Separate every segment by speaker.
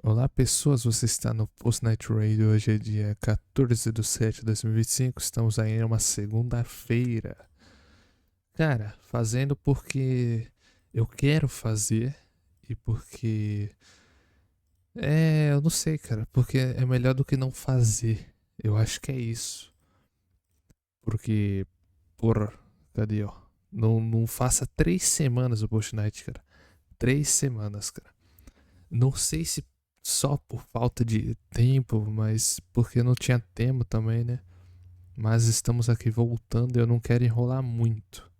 Speaker 1: Olá pessoas, você está no Post Night Radio. Hoje é dia 14/7/2025. Estamos aí em uma segunda-feira. Cara, fazendo porque eu quero fazer e porque eu não sei, cara, porque é melhor do que não fazer. Eu acho que é isso. Porque, porra, cadê, ó? Não faça 3 semanas o Post Night, cara. 3 semanas, cara. Não sei se só por falta de tempo, mas porque não tinha tema também, né? Mas estamos aqui voltando e eu não quero enrolar muito.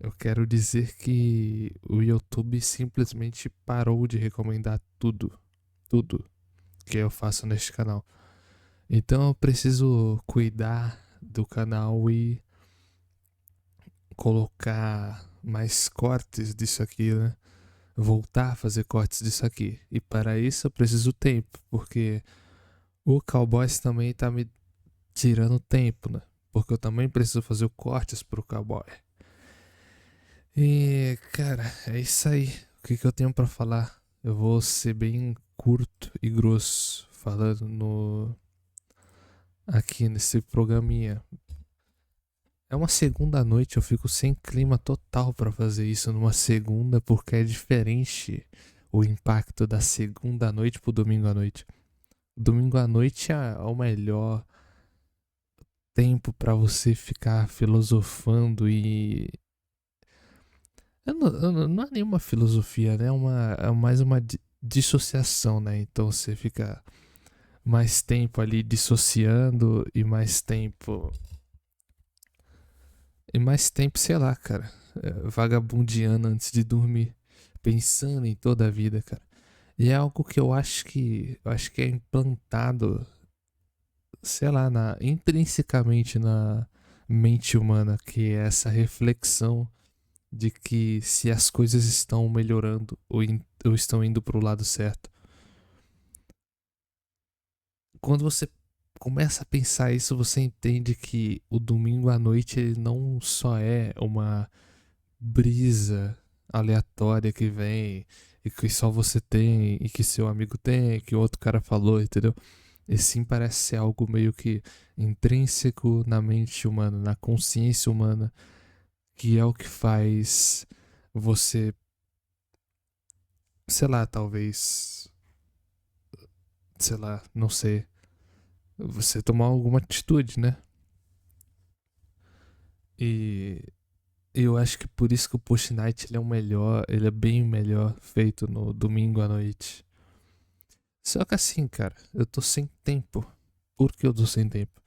Speaker 1: Eu quero dizer que o YouTube simplesmente parou de recomendar tudo que eu faço neste canal. Então eu preciso cuidar do canal e colocar mais cortes disso aqui, né? Voltar a fazer cortes disso aqui. E para isso eu preciso tempo, porque o Cowboys também tá me tirando tempo, né? Porque eu também preciso fazer cortes pro Cowboy. E, cara, é isso aí. O que eu tenho para falar? Eu vou ser bem curto e grosso falando no aqui nesse programinha. É uma segunda noite, eu fico sem clima total para fazer isso numa segunda, porque é diferente o impacto da segunda noite pro domingo à noite. Domingo à noite é o melhor tempo para você ficar filosofando e. Não é nenhuma filosofia, né? É mais uma dissociação, né? Então você fica mais tempo ali dissociando e mais tempo. E mais tempo, sei lá, cara. Vagabundeando antes de dormir. Pensando em toda a vida, cara. E é algo que eu acho que. Eu acho que é implantado, sei lá, intrinsecamente na mente humana, que é essa reflexão de que se as coisas estão melhorando ou estão indo para o lado certo. Quando você começa a pensar isso, você entende que o domingo à noite ele não só é uma brisa aleatória que vem e que só você tem e que seu amigo tem, e que o outro cara falou, entendeu? E sim parece ser algo meio que intrínseco na mente humana, na consciência humana, que é o que faz você, sei lá, talvez, sei lá, não sei, você tomar alguma atitude, né? E eu acho que por isso que o Post Night ele é o melhor, ele é bem melhor feito no domingo à noite. Só que assim, cara, eu tô sem tempo. Por que eu tô sem tempo?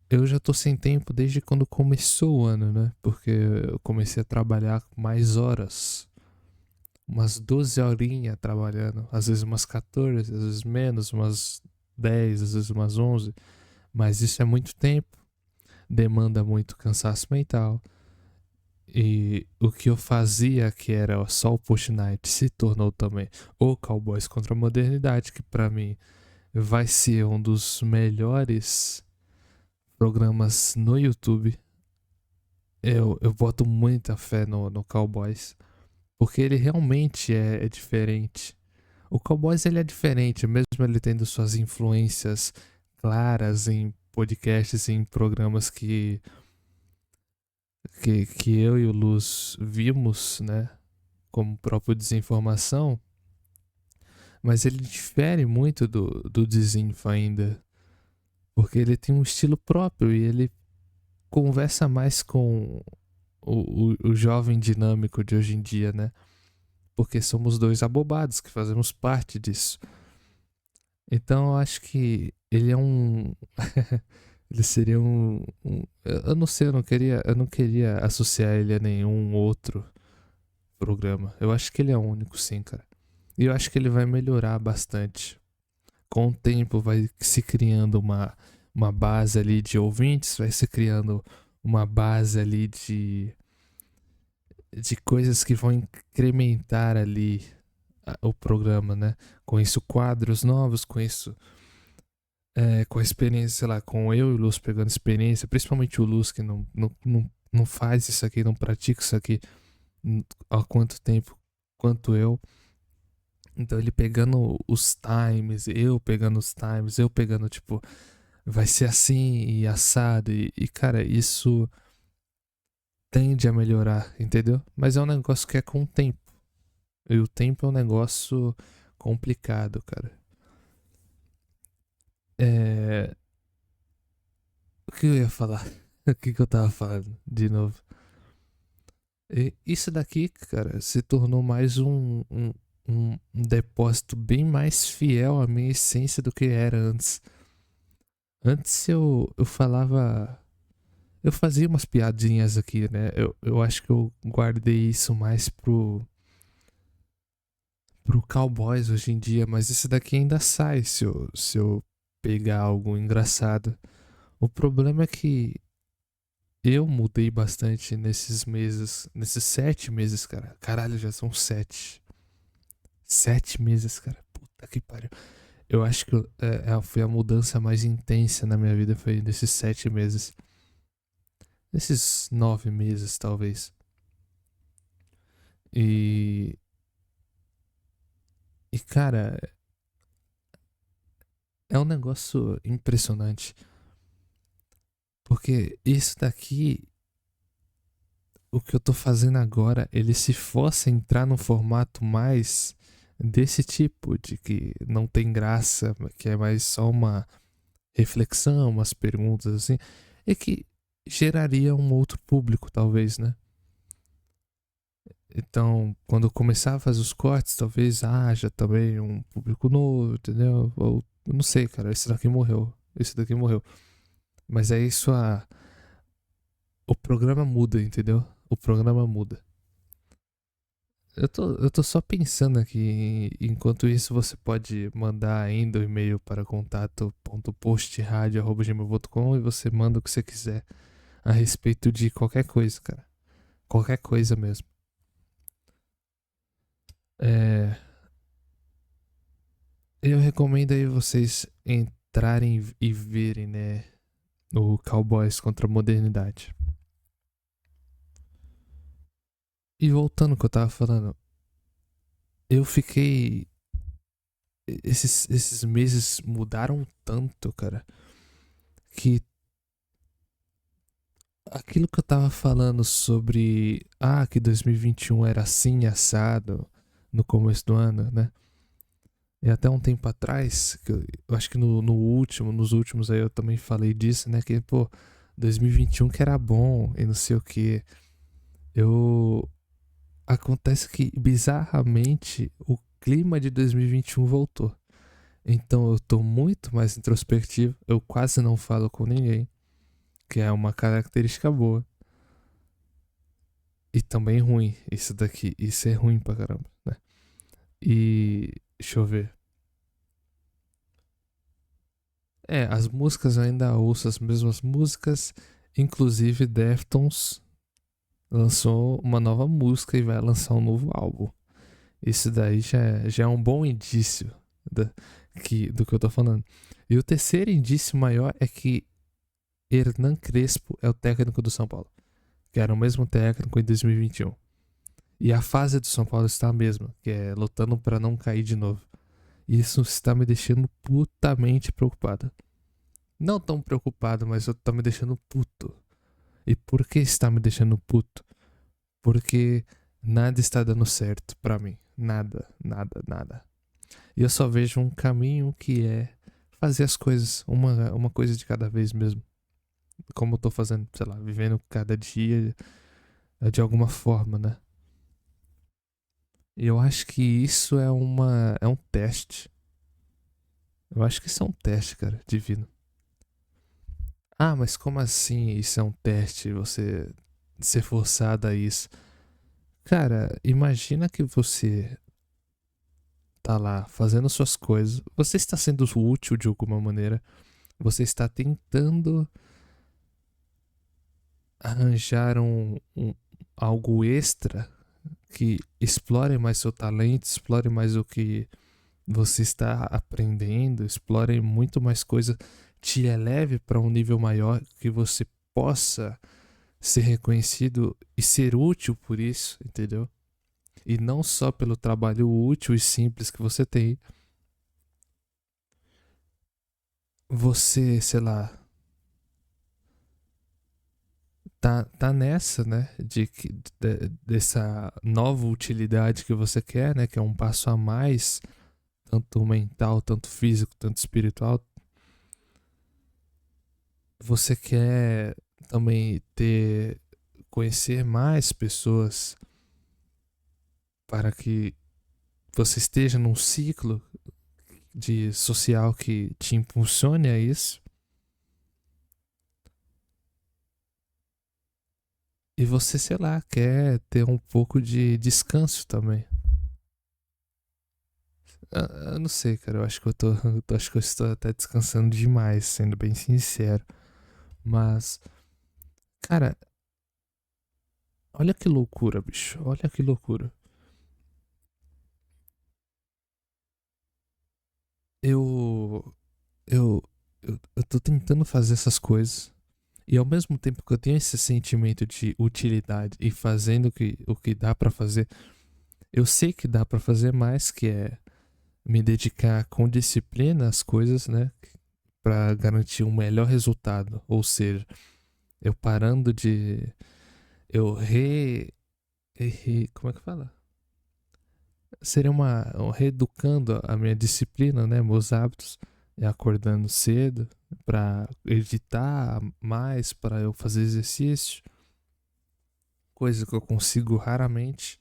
Speaker 1: Eu já tô sem tempo desde quando começou o ano, né? Porque eu comecei a trabalhar mais horas. Umas 12 horinhas trabalhando. Às vezes umas 14, às vezes menos, umas 10, às vezes umas 11. Mas isso é muito tempo. Demanda muito cansaço mental. E o que eu fazia, que era só o Post Night, se tornou também o Cowboys contra a Modernidade, que pra mim vai ser um dos melhores programas no YouTube. Eu boto muita fé no Cowboys, porque ele realmente é diferente. O Cowboys ele é diferente, mesmo ele tendo suas influências claras em podcasts, em programas que eu e o Luz vimos, né? Como próprio Desinformação, mas ele difere muito do Desinfo ainda, porque ele tem um estilo próprio e ele conversa mais com o jovem dinâmico de hoje em dia, né? Porque somos dois abobados que fazemos parte disso. Então eu acho que ele é um. Ele seria eu não sei, eu não queria associar ele a nenhum outro programa. Eu acho que ele é único, sim, cara. E eu acho que ele vai melhorar bastante. Com o tempo vai se criando uma base ali de ouvintes, vai se criando uma base ali de coisas que vão incrementar ali o programa, né? Com isso, quadros novos, com isso, com a experiência, sei lá, com eu e o Luz pegando experiência, principalmente o Luz que não faz isso aqui, não pratica isso aqui há quanto tempo quanto eu. Então ele pegando os times, eu pegando os times, eu pegando, tipo, vai ser assim e assado. Cara, isso tende a melhorar, entendeu? Mas é um negócio que é com o tempo. E o tempo é um negócio complicado, cara. É... O que eu ia falar? O que eu tava falando de novo? Isso daqui, cara, se tornou mais um depósito bem mais fiel à minha essência do que era antes. Antes eu falava. Eu fazia umas piadinhas aqui, né? Eu acho que eu guardei isso mais pro Cowboys hoje em dia, mas esse daqui ainda sai se eu pegar algo engraçado. O problema é que eu mudei bastante nesses meses, nesses 7 meses, cara. Caralho, já são 7. 7 meses, cara. Puta que pariu. Eu acho que foi a mudança mais intensa na minha vida, foi nesses 7 meses. Nesses 9 meses, talvez. E. E, cara, é um negócio impressionante. Porque isso daqui, o que eu tô fazendo agora, ele se fosse entrar num formato mais desse tipo, de que não tem graça, que é mais só uma reflexão, umas perguntas assim, é que geraria um outro público, talvez, né? Então, quando eu começar a fazer os cortes, talvez haja também um público novo, entendeu? Ou, eu não sei, cara, esse daqui morreu. Esse daqui morreu. Mas é isso, o programa muda, entendeu? O programa muda. Eu tô só pensando aqui. Enquanto isso, você pode mandar ainda o e-mail para contato.postradio@gmail.com e você manda o que você quiser a respeito de qualquer coisa, cara. Qualquer coisa mesmo. É, eu recomendo aí vocês entrarem e verem, né? O Cowboys contra a Modernidade. E voltando ao que eu tava falando, eu fiquei. Esses meses mudaram tanto, cara, que aquilo que eu tava falando sobre. Ah, que 2021 era assim, assado, no começo do ano, né? E até um tempo atrás, que eu acho que nos últimos aí eu também falei disso, né? Que, pô, 2021 que era bom e não sei o que. Eu. Acontece que, bizarramente, o clima de 2021 voltou. Então eu tô muito mais introspectivo. Eu quase não falo com ninguém, que é uma característica boa. E também ruim, isso daqui. Isso é ruim pra caramba, né? E. Deixa eu ver. As músicas eu ainda ouço as mesmas músicas. Inclusive, Deftones lançou uma nova música e vai lançar um novo álbum. Isso daí já é um bom indício do que eu tô falando. E o terceiro indício maior é que Hernan Crespo é o técnico do São Paulo, que era o mesmo técnico em 2021. E a fase do São Paulo está a mesma, que é lutando para não cair de novo. E isso está me deixando putamente preocupado. Não tão preocupado, mas tá me deixando puto. E por que está me deixando puto? Porque nada está dando certo para mim. Nada, nada, nada. E eu só vejo um caminho que é fazer as coisas, uma coisa de cada vez mesmo. Como eu tô fazendo, sei lá, vivendo cada dia de alguma forma, né? E eu acho que isso é um teste. Eu acho que isso é um teste, cara, divino. Ah, mas como assim isso é um teste? Você ser forçado a isso? Cara, imagina que você tá lá fazendo suas coisas, você está sendo útil de alguma maneira, você está tentando arranjar algo extra que explore mais seu talento, explore mais o que você está aprendendo, explore muito mais coisas, te eleve para um nível maior que você possa ser reconhecido e ser útil por isso, entendeu? E não só pelo trabalho útil e simples que você tem, você, sei lá, tá nessa, né, dessa nova utilidade que você quer, né, que é um passo a mais, tanto mental, tanto físico, tanto espiritual. Você quer também conhecer mais pessoas para que você esteja num ciclo de social que te impulsione a isso. E você, sei lá, quer ter um pouco de descanso também. Eu não sei, cara. Eu acho que acho que eu estou até descansando demais, sendo bem sincero. Mas, cara, olha que loucura, bicho. Olha que loucura. Eu, eu tô tentando fazer essas coisas. E ao mesmo tempo que eu tenho esse sentimento de utilidade e fazendo o que dá pra fazer, eu sei que dá pra fazer mais, que é me dedicar com disciplina às coisas, né? Pra garantir um melhor resultado. Ou seja, eu parando de. Eu como é que fala? Seria reeducando a minha disciplina, né? Meus hábitos. Acordando cedo para editar mais, para eu fazer exercício, coisa que eu consigo raramente.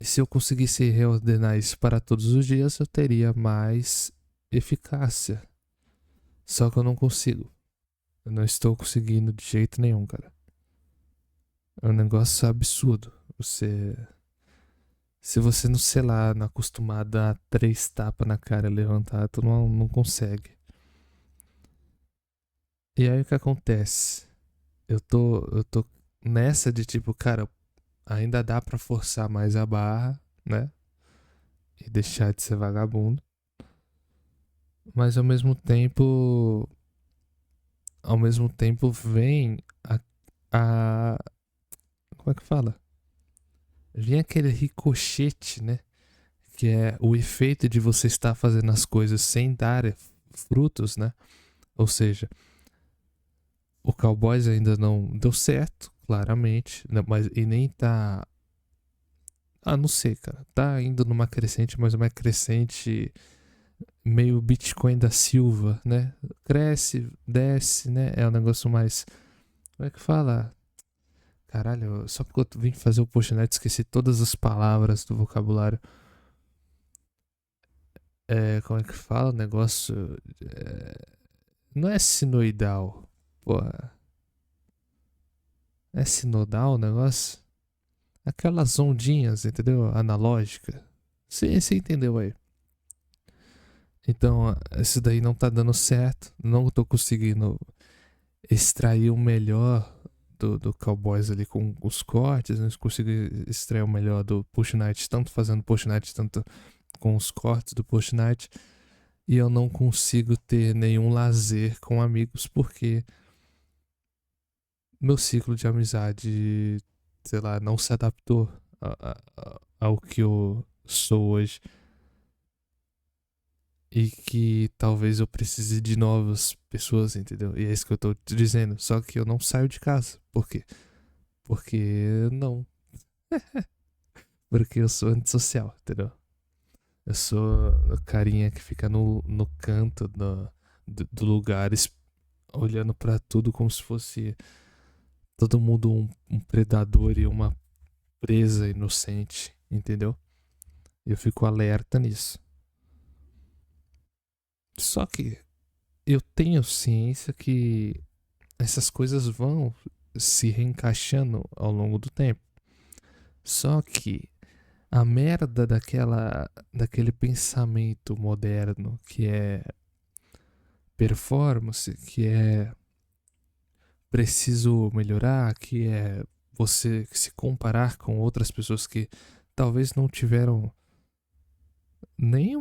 Speaker 1: E se eu conseguisse reordenar isso para todos os dias, eu teria mais eficácia. Só que eu não consigo. Eu não estou conseguindo de jeito nenhum, cara. É um negócio absurdo. Se você não, sei lá, não é acostumado a dar 3 tapas na cara e levantar, tu não consegue. E aí o que acontece? Eu tô nessa de tipo, cara, ainda dá pra forçar mais a barra, né? E deixar de ser vagabundo. Mas ao mesmo tempo vem a como é que fala? Vem aquele ricochete, né? Que é o efeito de você estar fazendo as coisas sem dar frutos, né? Ou seja, o Cowboys ainda não deu certo, claramente, né? Mas e nem tá. Ah, não sei, cara. Tá indo numa crescente, mas uma crescente meio Bitcoin da Silva, né? Cresce, desce, né? É um negócio mais. Como é que fala? Caralho, só porque eu vim fazer o postnet esqueci todas as palavras do vocabulário. Como é que fala o negócio? Não é sinoidal. Porra. É sinodal o negócio? Aquelas ondinhas, entendeu? Analógica. Você entendeu aí. Então, isso daí não tá dando certo. Não tô conseguindo extrair o melhor do Cowboys ali com os cortes. Não consigo extrair o melhor do Push Night, tanto fazendo Push Night, tanto com os cortes do Push Night. E eu não consigo ter nenhum lazer com amigos porque meu ciclo de amizade, sei lá, não se adaptou ao que eu sou hoje. E que talvez eu precise de novas pessoas, entendeu? E é isso que eu tô te dizendo. Só que eu não saio de casa. Por quê? Porque não. Porque eu sou antissocial, entendeu? Eu sou o carinha que fica no canto do lugar, olhando pra tudo como se fosse todo mundo um predador e uma presa inocente, entendeu? E eu fico alerta nisso. Só que eu tenho ciência que essas coisas vão se reencaixando ao longo do tempo. Só que a merda daquele pensamento moderno que é performance, que é preciso melhorar, que é você se comparar com outras pessoas que talvez não tiveram nem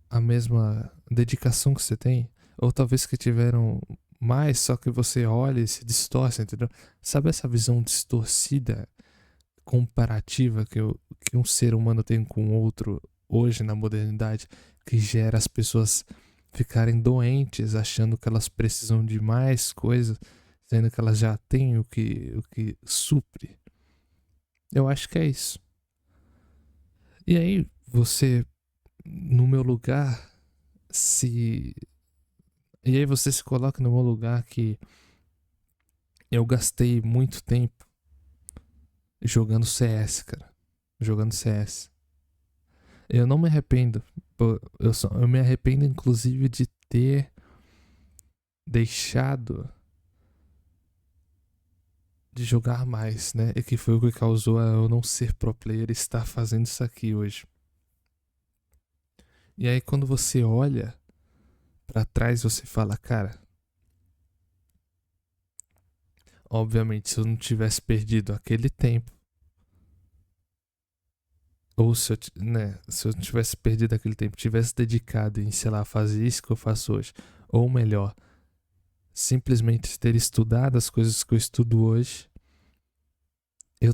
Speaker 1: a mesma dedicação que você tem, ou talvez que tiveram mais, só que você olha e se distorce, entendeu? Sabe essa visão distorcida comparativa que um ser humano tem com outro hoje na modernidade, que gera as pessoas ficarem doentes, achando que elas precisam de mais coisas, sendo que elas já têm o que supre. Eu acho que é isso. E aí, você, no meu lugar, se. E aí você se coloca no meu lugar que eu gastei muito tempo jogando CS, cara. Jogando CS. Eu não me arrependo. Eu me arrependo, inclusive, de ter deixado de jogar mais, né? E que foi o que causou eu não ser pro player e estar fazendo isso aqui hoje. E aí, quando você olha pra trás, você fala, cara, obviamente, se eu não tivesse perdido aquele tempo, ou se eu não tivesse perdido aquele tempo, tivesse dedicado em, sei lá, fazer isso que eu faço hoje, ou melhor, simplesmente ter estudado as coisas que eu estudo hoje, eu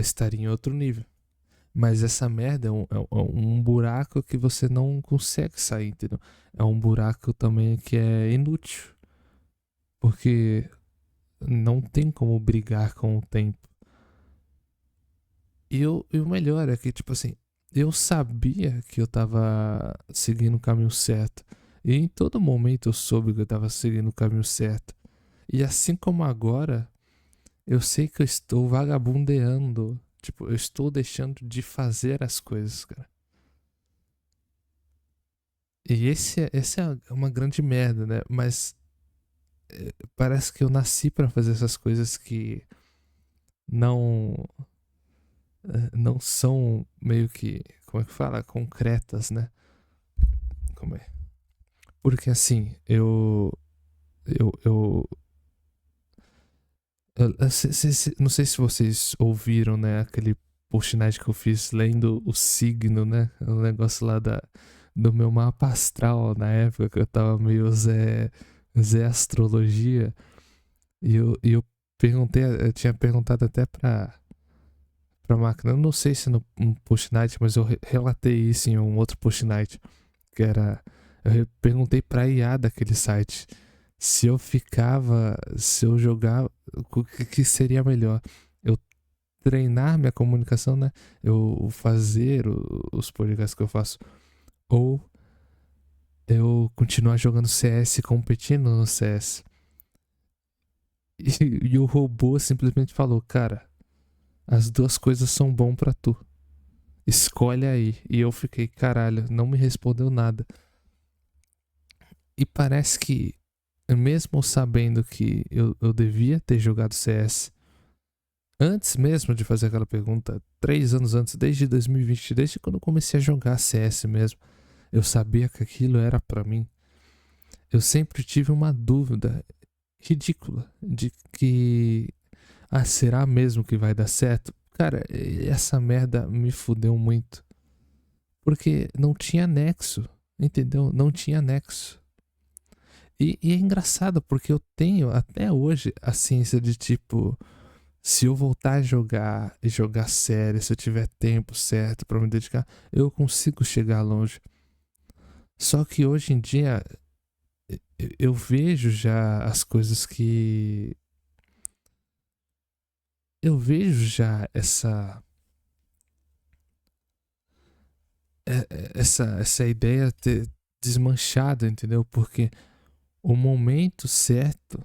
Speaker 1: estaria em outro nível. Mas essa merda é um buraco que você não consegue sair, entendeu? É um buraco também que é inútil. Porque não tem como brigar com o tempo. E o melhor é que, tipo assim, eu sabia que eu tava seguindo o caminho certo. E em todo momento eu soube que eu tava seguindo o caminho certo. E assim como agora, eu sei que eu estou vagabundeando. Tipo, eu estou deixando de fazer as coisas, cara. E essa é uma grande merda, né? Mas parece que eu nasci pra fazer essas coisas que não não são meio que, como é que fala? Concretas, né? Como é? Porque assim, eu, eu, não sei se vocês ouviram, né? Aquele post-night que eu fiz lendo o signo, né? O negócio lá do meu mapa astral na época que eu tava meio Zé Astrologia. E eu perguntei, eu tinha perguntado até pra máquina, eu não sei se no post-night, mas eu relatei isso em um outro post-night, que era, perguntei pra IA daquele site se eu jogar, o que seria melhor? Eu treinar minha comunicação, né? Eu fazer os podcasts que eu faço, ou eu continuar jogando CS, competindo no CS. E o robô simplesmente falou, cara, as duas coisas são bom pra tu. Escolhe aí. E eu fiquei, caralho, não me respondeu nada. E parece que, mesmo sabendo que eu devia ter jogado CS, antes mesmo de fazer aquela pergunta, 3 anos antes, desde 2020, desde quando eu comecei a jogar CS mesmo, eu sabia que aquilo era pra mim. Eu sempre tive uma dúvida ridícula de que, será mesmo que vai dar certo? Cara, essa merda me fudeu muito. Porque não tinha nexo, entendeu? Não tinha nexo. E é engraçado porque eu tenho até hoje a ciência de tipo, se eu voltar a jogar e jogar sério, se eu tiver tempo certo pra me dedicar, eu consigo chegar longe. Só que hoje em dia eu vejo já as coisas que. Eu vejo já essa ideia ter desmanchado, entendeu? Porque o momento certo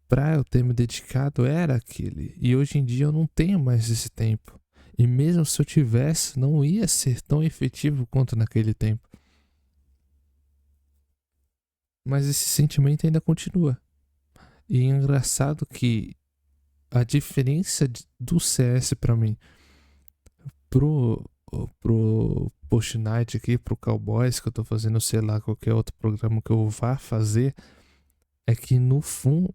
Speaker 1: pra eu ter me dedicado era aquele. E hoje em dia eu não tenho mais esse tempo. E mesmo se eu tivesse, não ia ser tão efetivo quanto naquele tempo. Mas esse sentimento ainda continua. E é engraçado que a diferença do CS pra mim pro, pro Post Night aqui, pro Cowboys que eu tô fazendo, sei lá, qualquer outro programa que eu vá fazer, é que no fundo,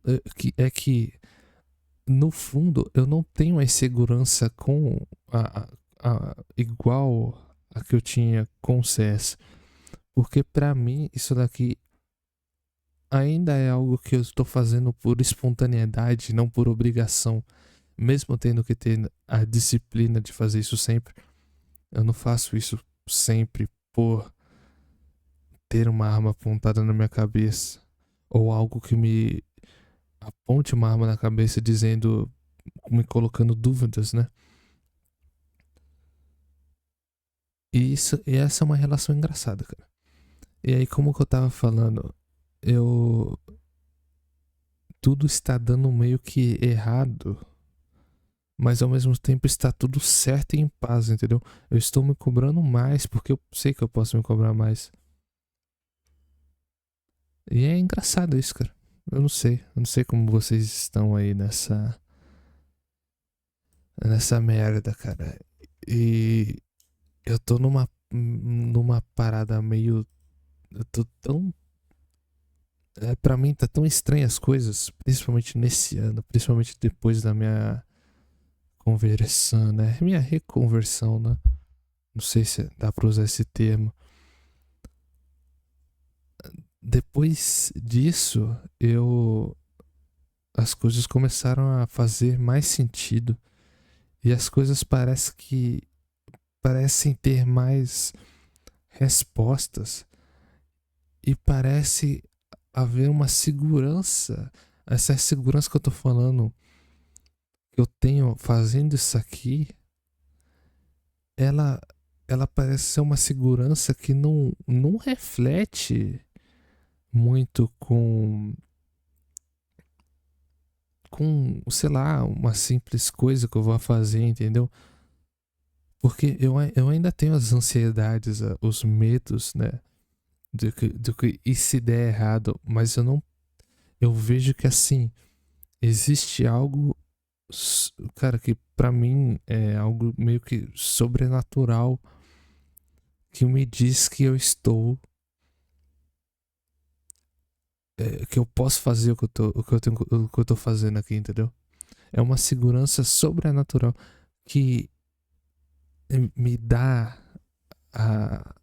Speaker 1: no fundo eu não tenho a insegurança com igual a que eu tinha com o CS. Porque pra mim isso daqui ainda é algo que eu estou fazendo por espontaneidade, não por obrigação. Mesmo tendo que ter a disciplina de fazer isso sempre, eu não faço isso sempre por ter uma arma apontada na minha cabeça. Ou algo que me aponte uma arma na cabeça dizendo, me colocando dúvidas, né? E essa é uma relação engraçada, cara. E aí, como que eu tava falando, eu. Tudo está dando meio que errado, mas ao mesmo tempo está tudo certo e em paz, entendeu? Eu estou me cobrando mais porque eu sei que eu posso me cobrar mais. E é engraçado isso, cara. Eu não sei como vocês estão aí nessa merda, cara. E eu tô numa parada meio. Eu tô tão. Pra mim tá tão estranha as coisas, principalmente nesse ano, principalmente depois da minha conversão, né? Minha reconversão, né? Não sei se dá pra usar esse termo. Depois disso, as coisas começaram a fazer mais sentido e as coisas parecem ter mais respostas e parece haver uma segurança. Essa segurança que eu tô falando, que eu tenho fazendo isso aqui, ela ela parece ser uma segurança que não reflete muito com, sei lá, uma simples coisa que eu vou fazer, entendeu? Porque eu ainda tenho as ansiedades, os medos, né? Do que e se der errado, mas eu não. Eu vejo que assim, existe algo, cara, que pra mim é algo meio que sobrenatural que me diz que eu estou. Que eu posso fazer o que eu tô fazendo aqui, entendeu? É uma segurança sobrenatural que me dá a,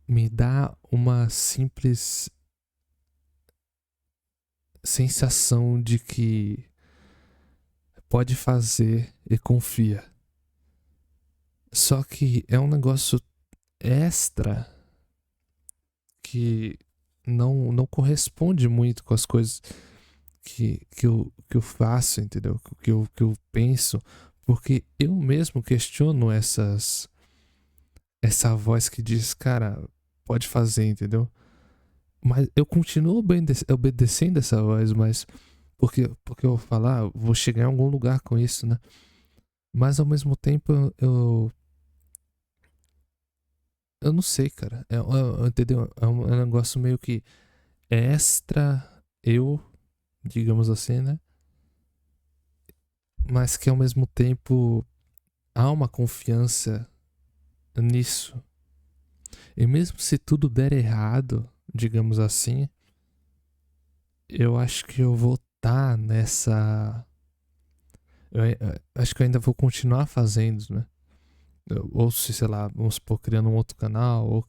Speaker 1: me dá uma simples sensação de que pode fazer e confia. Só que é um negócio extra que não corresponde muito com as coisas que eu faço, entendeu? Que eu penso, porque eu mesmo questiono essa voz que diz, cara, pode fazer, entendeu? Mas eu continuo obedecendo essa voz, mas porque eu vou falar, vou chegar em algum lugar com isso, né? Mas ao mesmo tempo eu não sei, cara. Entendeu? É um negócio meio que extra eu, digamos assim, né? Mas que ao mesmo tempo há uma confiança nisso. E mesmo se tudo der errado, digamos assim, eu acho que eu vou estar nessa. Acho que eu ainda vou continuar fazendo, né? Ou se, sei lá, vamos supor, criando um outro canal, ou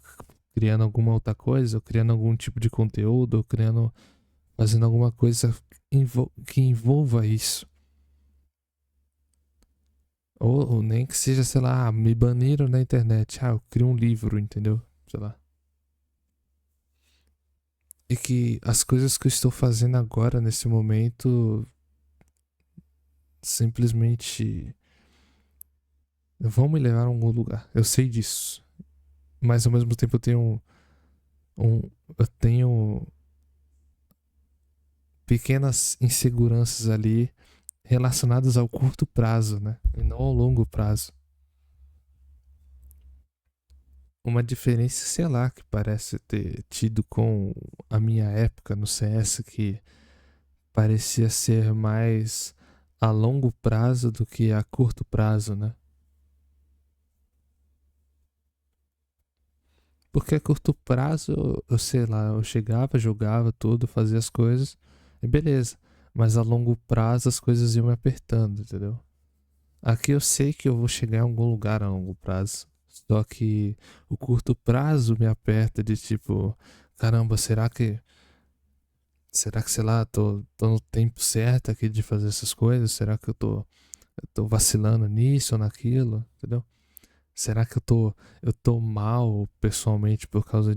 Speaker 1: criando alguma outra coisa, ou criando algum tipo de conteúdo, ou fazendo alguma coisa que envolva isso. Ou nem que seja, sei lá, me baniram na internet. Eu crio um livro, entendeu? Sei lá. E que as coisas que eu estou fazendo agora, nesse momento, simplesmente vão me levar a algum lugar. Eu sei disso. Mas ao mesmo tempo eu tenho pequenas inseguranças ali relacionadas ao curto prazo, né? E não ao longo prazo. Uma diferença, sei lá, que parece ter tido com a minha época no CS, que parecia ser mais a longo prazo do que a curto prazo, né? Porque a curto prazo, eu sei lá, eu chegava, jogava tudo, fazia as coisas, e beleza. Mas a longo prazo as coisas iam me apertando, entendeu? Aqui eu sei que eu vou chegar em algum lugar a longo prazo. Só que o curto prazo me aperta de tipo, caramba, será que Será que, sei lá, tô no tempo certo aqui de fazer essas coisas? Será que eu tô vacilando nisso ou naquilo? Entendeu? Será que eu tô mal pessoalmente por causa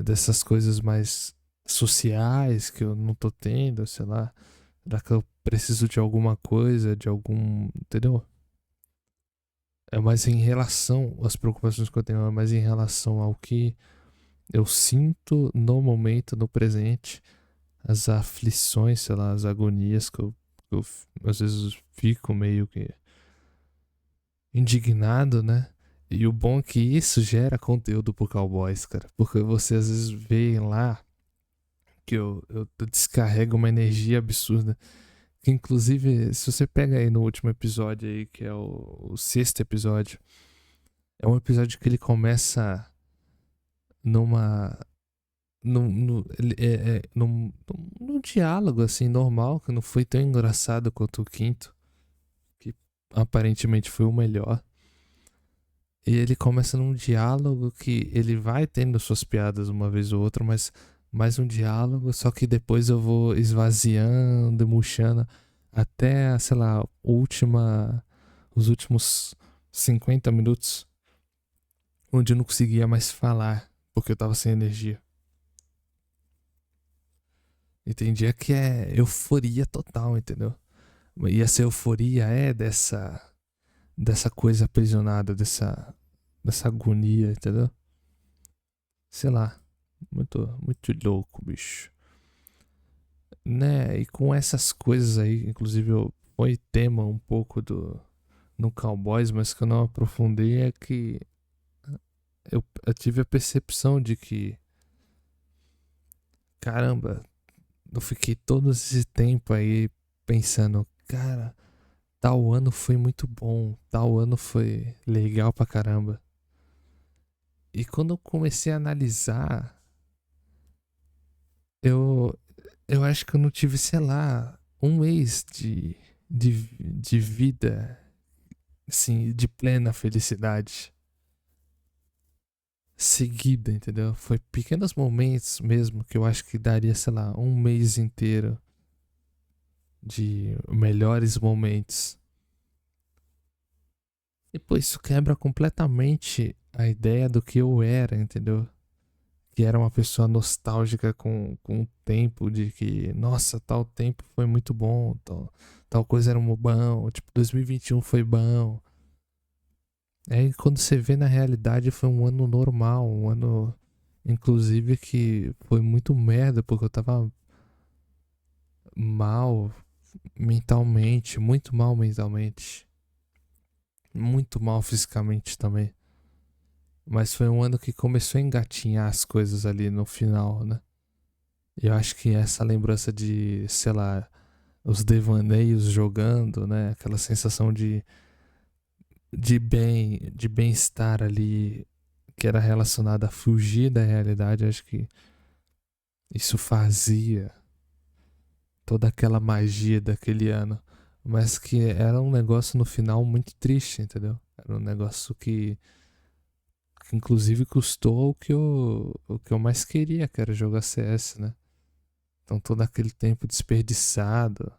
Speaker 1: dessas coisas mais sociais que eu não tô tendo, sei lá? Será que eu preciso de alguma coisa, de algum. Entendeu? É mais em relação. As preocupações que eu tenho é mais em relação ao que eu sinto no momento, no presente, as aflições, sei lá, as agonias que eu às vezes fico meio que indignado, né? E o bom é que isso gera conteúdo pro Cowboys, cara. Porque você às vezes vê lá que eu descarrego uma energia absurda. Que inclusive, se você pega aí no último episódio aí, que é o sexto episódio, é um episódio que ele começa numa. Num diálogo assim normal, que não foi tão engraçado quanto o quinto, que aparentemente foi o melhor. E ele começa num diálogo que ele vai tendo suas piadas uma vez ou outra, mas mais um diálogo, só que depois eu vou esvaziando, murchando, até, sei lá, os últimos 50 minutos, onde eu não conseguia mais falar, porque eu tava sem energia. Entendia que é euforia total, entendeu? E essa euforia é dessa coisa aprisionada, dessa agonia, entendeu? Sei lá, muito louco, bicho. Né? E com essas coisas aí, inclusive foi tema um pouco do no Cowboys, mas que eu não aprofundei é que eu tive a percepção de que, caramba, eu fiquei todo esse tempo aí pensando, cara, tal ano foi muito bom, tal ano foi legal pra caramba. E quando eu comecei a analisar, eu, eu acho que eu não tive, sei lá, um mês de vida, assim, de plena felicidade seguida, entendeu? Foi pequenos momentos mesmo que eu acho que daria, sei lá, um mês inteiro de melhores momentos. E pô, isso quebra completamente a ideia do que eu era, entendeu? Que era uma pessoa nostálgica com o tempo, de que, nossa, tal tempo foi muito bom, tal coisa era um bom, tipo, 2021 foi bom. Aí quando você vê na realidade foi um ano normal, um ano, inclusive, que foi muito merda, porque eu tava mal mentalmente, muito mal fisicamente também. Mas foi um ano que começou a engatinhar as coisas ali no final, né? E eu acho que essa lembrança de, sei lá, os devaneios jogando, né? Aquela sensação de bem-estar ali que era relacionada a fugir da realidade, acho que isso fazia toda aquela magia daquele ano. Mas que era um negócio no final muito triste, entendeu? Era um negócio que inclusive custou o que eu mais queria, que era jogar CS, né? Então todo aquele tempo desperdiçado,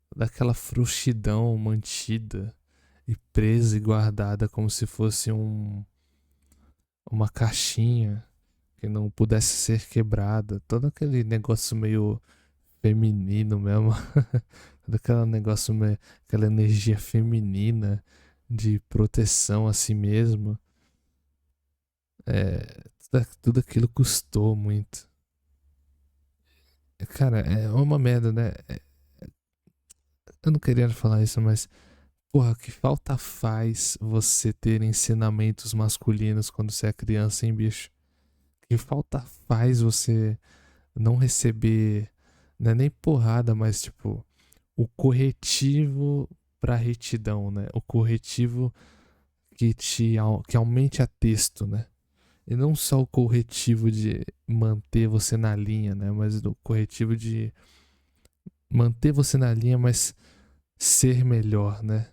Speaker 1: toda aquela frouxidão mantida e presa e guardada como se fosse uma caixinha que não pudesse ser quebrada. Todo aquele negócio meio feminino mesmo. Todo aquele negócio, aquela energia feminina de proteção a si mesmo. Tudo aquilo custou muito. Cara, é uma merda, né? Eu não queria falar isso, mas, porra, que falta faz você ter ensinamentos masculinos quando você é criança, hein, bicho? Que falta faz você não receber, não é nem porrada, mas, tipo, o corretivo pra retidão, né? O corretivo que aumente a texto, né? E não só o corretivo de manter você na linha, né? Mas o corretivo de manter você na linha, mas ser melhor, né?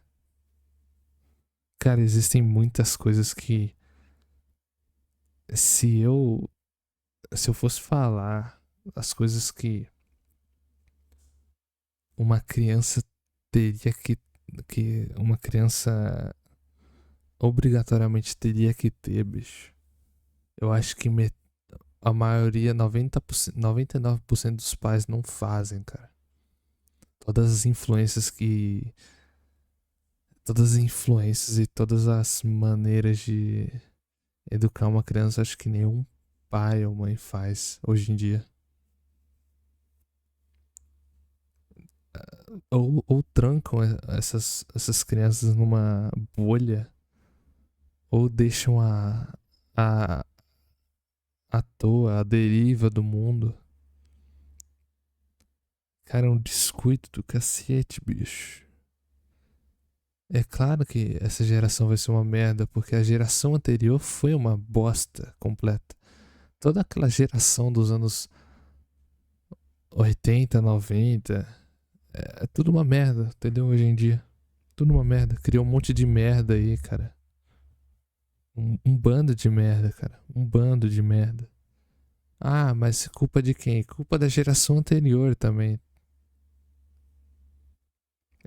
Speaker 1: Cara, existem muitas coisas que se eu se eu fosse falar, as coisas que uma criança teria que uma criança obrigatoriamente teria que ter, bicho. Eu acho que a maioria, 90%, 99% dos pais não fazem, cara. Todas as influências que. Todas as influências e todas as maneiras de educar uma criança, acho que nenhum pai ou mãe faz hoje em dia. Ou trancam essas crianças numa bolha, ou deixam a, à toa, a deriva do mundo. Cara, é um descuido do cacete, bicho. É claro que essa geração vai ser uma merda, porque a geração anterior foi uma bosta completa. Toda aquela geração dos anos 80, 90, é tudo uma merda, entendeu? Hoje em dia. Tudo uma merda. Criou um monte de merda aí, cara. Um bando de merda, cara. Um bando de merda. Ah, mas culpa de quem? Culpa da geração anterior também.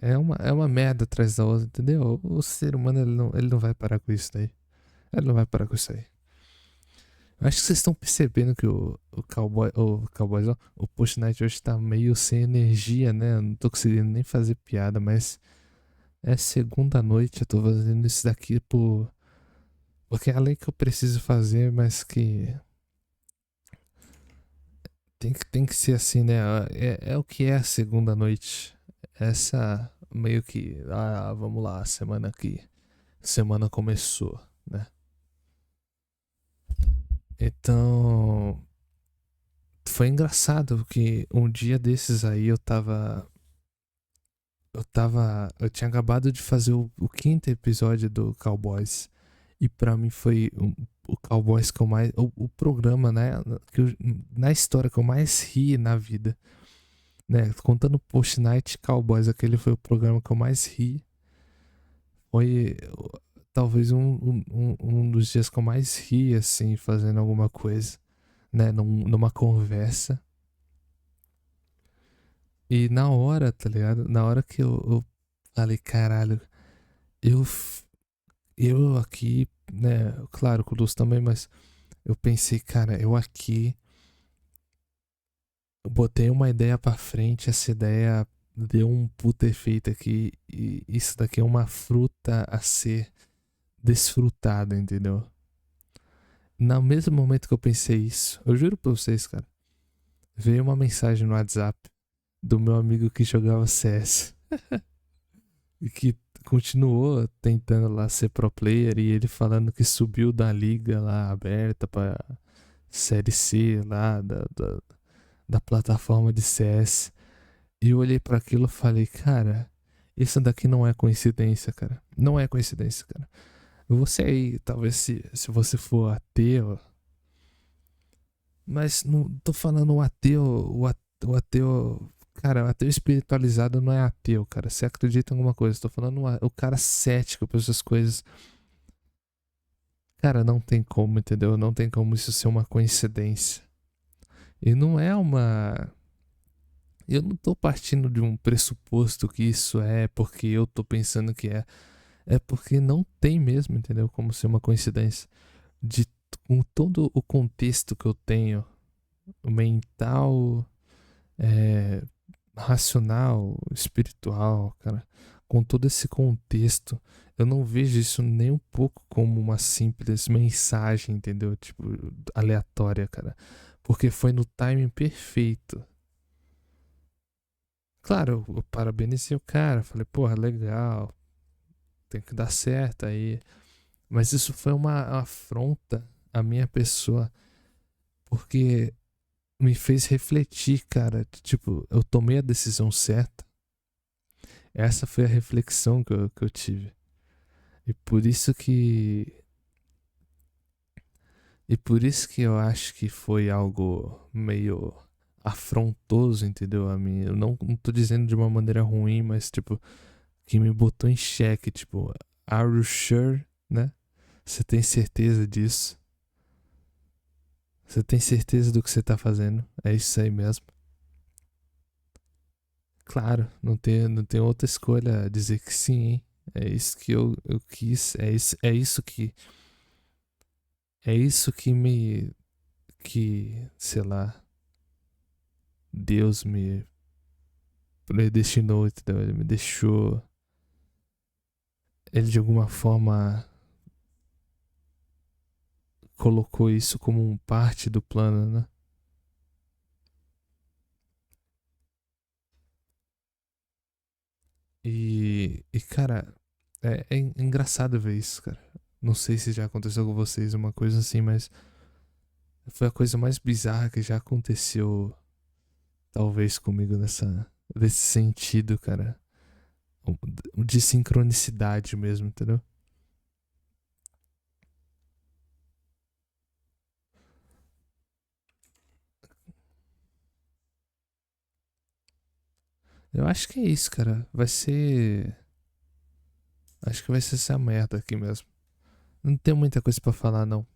Speaker 1: É uma merda atrás da outra, entendeu? O ser humano ele não vai parar com isso daí. Ele não vai parar com isso aí. Eu acho que vocês estão percebendo que o cowboy, ó, o Post Night hoje tá meio sem energia, né? Eu não tô conseguindo nem fazer piada, mas é segunda noite, eu tô fazendo isso daqui porque é a lei que eu preciso fazer, mas que tem que ser assim, né? É o que é a segunda noite. Essa meio que, vamos lá, semana começou, né? Então, foi engraçado porque um dia desses aí eu tinha acabado de fazer o quinto episódio do Cowboys. E pra mim foi o Cowboys que eu mais. O programa, né? Na história que eu mais ri na vida. Né? Contando Post Night Cowboys, aquele foi o programa que eu mais ri. Foi talvez um dos dias que eu mais ri, assim, fazendo alguma coisa. Né? Numa conversa. E na hora, tá ligado? Na hora que eu falei, caralho, eu, eu aqui, né? Claro, com o Luz também, mas eu pensei, cara, eu aqui. Eu botei uma ideia pra frente, essa ideia deu um puta efeito aqui. E isso daqui é uma fruta a ser desfrutada, entendeu? No mesmo momento que eu pensei isso, eu juro pra vocês, cara, veio uma mensagem no WhatsApp do meu amigo que jogava CS. E que continuou tentando lá ser pro player e ele falando que subiu da liga lá aberta pra série C lá da plataforma de CS. E eu olhei para aquilo e falei, cara, isso daqui não é coincidência, cara. Não é coincidência, cara. Você aí, talvez se você for ateu, mas não tô falando o ateu, cara, o ateu espiritualizado não é ateu, cara. Você acredita em alguma coisa? Tô falando o cara cético para essas coisas. Cara, não tem como, entendeu? Não tem como isso ser uma coincidência. E não é uma. Eu não tô partindo de um pressuposto que isso é porque eu tô pensando que é. É porque não tem mesmo, entendeu? Como ser uma coincidência. De, com todo o contexto que eu tenho, mental, é, racional, espiritual, cara, com todo esse contexto, eu não vejo isso nem um pouco como uma simples mensagem, entendeu? Tipo, aleatória, cara. Porque foi no timing perfeito. Claro, eu parabenizei o cara, falei, porra, legal, tem que dar certo aí. Mas isso foi uma afronta à minha pessoa, porque me fez refletir, cara. Tipo, eu tomei a decisão certa. Essa foi a reflexão que eu tive. E por isso que. E por isso que eu acho que foi algo meio afrontoso, entendeu? A mim. Eu não tô dizendo de uma maneira ruim, mas tipo, que me botou em xeque. Tipo, are you sure, né? Você tem certeza disso? Você tem certeza do que você tá fazendo? É isso aí mesmo? Claro, não tem outra escolha a dizer que sim, hein? É isso que eu quis, é isso que sei lá, Deus me predestinou, entendeu? Ele me deixou, ele de alguma forma colocou isso como um parte do plano, né? E cara, é engraçado ver isso, cara. Não sei se já aconteceu com vocês uma coisa assim, mas foi a coisa mais bizarra que já aconteceu, talvez comigo nesse sentido, cara. De sincronicidade mesmo, entendeu? Eu acho que é isso, cara. Vai ser. Acho que vai ser essa merda aqui mesmo. Não tem muita coisa pra falar, não.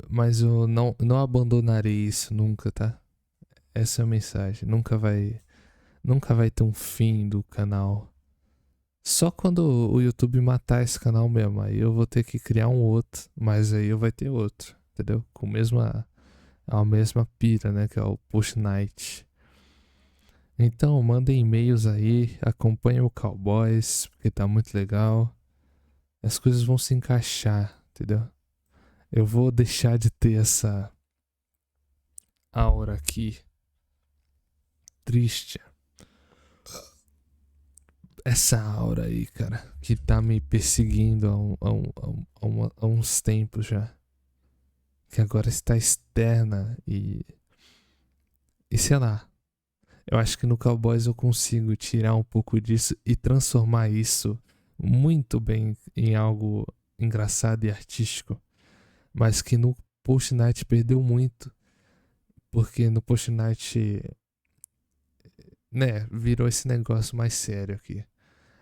Speaker 1: Mas eu não abandonarei isso nunca, tá? Essa é a mensagem. Nunca vai ter um fim do canal. Só quando o YouTube matar esse canal mesmo. Aí eu vou ter que criar um outro. Mas aí eu vai ter outro. Entendeu? Com a mesma pira, né? Que é o Push Night. Então, mandem e-mails aí, acompanhem o Cowboys, porque tá muito legal. As coisas vão se encaixar, entendeu? Eu vou deixar de ter essa aura aqui triste. Essa aura aí, cara, que tá me perseguindo há uns tempos já. Que agora está externa e sei lá. Eu acho que no Cowboys eu consigo tirar um pouco disso e transformar isso muito bem em algo engraçado e artístico. Mas que no Post Night perdeu muito. Porque no Post Night, né, virou esse negócio mais sério aqui.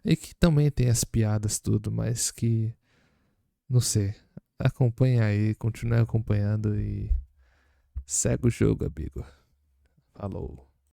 Speaker 1: E que também tem as piadas tudo, mas que, não sei. Acompanha aí, continue acompanhando e segue o jogo, amigo. Falou.